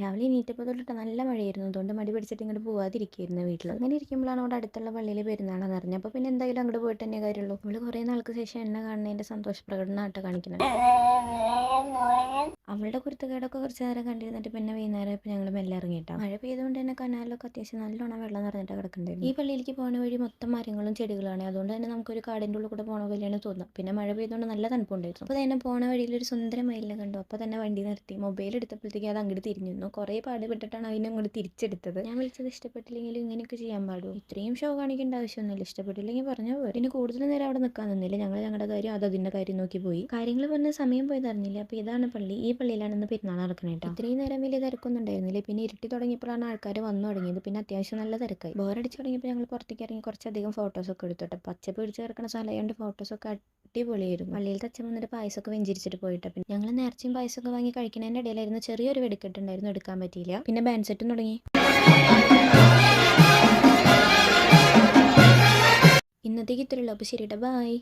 രാവിലെ എണീറ്റപ്പോൾ തൊട്ടിട്ട് നല്ല മഴയായിരുന്നു. അതുകൊണ്ട് മടി പിടിച്ചിട്ട് ഇങ്ങോട്ട് പോവാതിരിക്കുകയായിരുന്നു വീട്ടിൽ. അങ്ങനെ ഇരിക്കുമ്പോഴാണ് അവിടെ അടുത്തുള്ള പള്ളിയിൽ പെരുന്നാളെന്ന് അറിഞ്ഞത്. അപ്പോൾ പിന്നെ എന്തായാലും അങ്ങോട്ട് പോയിട്ട് തന്നെ കാര്യമുള്ളൂ. ഇവള് കുറേ നാൾക്ക് ശേഷം എന്നെ കാണുന്നതിൻ്റെ സന്തോഷ പ്രകടനമായിട്ട് കാണിക്കുന്നത്. അവളുടെ കുരുത്തക്കേടൊക്കെ കുറച്ച് നേരം കണ്ടിരുന്നിട്ട് പിന്നെ വൈകുന്നേരം ഇപ്പോൾ ഞങ്ങൾ മെല്ലെ ഇറങ്ങിയിട്ടാണ്. മഴ പെയ്തുകൊണ്ട് തന്നെ കനാലിലൊക്കെ അത്യാവശ്യം നല്ലോണം വെള്ളം നിറഞ്ഞിട്ട് കിടക്കുന്നുണ്ടായിരുന്നു. ഈ പള്ളിയിലേക്ക് പോകുന്ന വഴി മൊത്തം മരങ്ങളും ചെടികളാണ്. അതുകൊണ്ട് തന്നെ നമുക്കൊരു കാടിൻ്റെ ഉള്ളിൽ കൂടെ പോണ പോലെയാണ് തോന്നുക. പിന്നെ മഴ പെയ്തുകൊണ്ട് നല്ല തണുപ്പുണ്ടായിരുന്നു. അപ്പോൾ തന്നെ പോണ വഴിയിൽ ഒരു സുന്ദര മയിലിനെ കണ്ടു. അപ്പോൾ തന്നെ വണ്ടി നിർത്തി മൊബൈൽ എടുത്തപ്പോഴത്തേക്ക് അത് അങ്ങോട്ട് തിരിഞ്ഞിരുന്നു. കുറേ പാടുപെട്ടിട്ടാണ് അതിനെ അങ്ങോട്ട് തിരിച്ചെടുത്തത്. ഞാൻ വിളിച്ചത് ഇഷ്ടപ്പെട്ടില്ലെങ്കിലും ഇങ്ങനെയൊക്കെ ചെയ്യാൻ പാടും. ഇത്രയും ഷോ കാണിക്കേണ്ട ആവശ്യമൊന്നുമില്ല. ഇഷ്ടപ്പെട്ടില്ലെങ്കിൽ പറഞ്ഞാൽ പോയി. പിന്നെ കൂടുതൽ നേരം അവിടെ നിൽക്കാൻ നിന്നില്ല. ഞങ്ങൾ ഞങ്ങളുടെ കാര്യം അത് അതിൻ്റെ കാര്യം നോക്കി പോയി. കാര്യങ്ങൾ പറഞ്ഞ സമയം പോയി അറിഞ്ഞില്ല. അപ്പോൾ ഇതാണ് പള്ളി. ഈ പള്ളിയിലാണെന്ന് പെരുന്നാൾ നടക്കുന്നത് കേട്ടോ. ഇത്രയും നേരം വലിയ തിരക്കൊന്നും ഉണ്ടായിരുന്നില്ല. പിന്നെ ഇരുട്ടി തുടങ്ങിയപ്പോഴാണ് ആൾക്കാർ വന്നു തുടങ്ങിയത്. പിന്നെ അത്യാവശ്യം നല്ല തിരക്കായി. ബോറടിച്ച് തുടങ്ങിയപ്പോൾ ഞങ്ങൾ പുറത്തേക്ക് ഇറങ്ങി കുറച്ചധികം ഫോട്ടോസൊക്കെ എടുത്തോട്ടെ. പച്ചപ്പ് പിടിച്ച് കിടക്കുന്ന സ്ഥലമായതുകൊണ്ട് ഫോട്ടോസൊക്കെ അടിപൊളിയായിരുന്നു. പള്ളിയിലത്തെ അച്ഛൻ വന്നിട്ട് പായസമൊക്കെ വെഞ്ചിരിച്ചിട്ട് പോയിട്ട് പിന്നെ ഞങ്ങൾ നേർച്ചയും പായസമൊക്കെ വാങ്ങി കഴിക്കുന്നതിൻ്റെ ഇടയിലായിരുന്നു ചെറിയൊരു വെടിക്കെട്ടുണ്ടായിരുന്നു. എടുക്കാൻ പറ്റിയില്ല. പിന്നെ ബാൻഡ് സെറ്റും തുടങ്ങി. ഇന്നത്തേക്ക് ഇത്രയുള്ളൂ. അപ്പോൾ ശരിട്ടാ, ബൈ.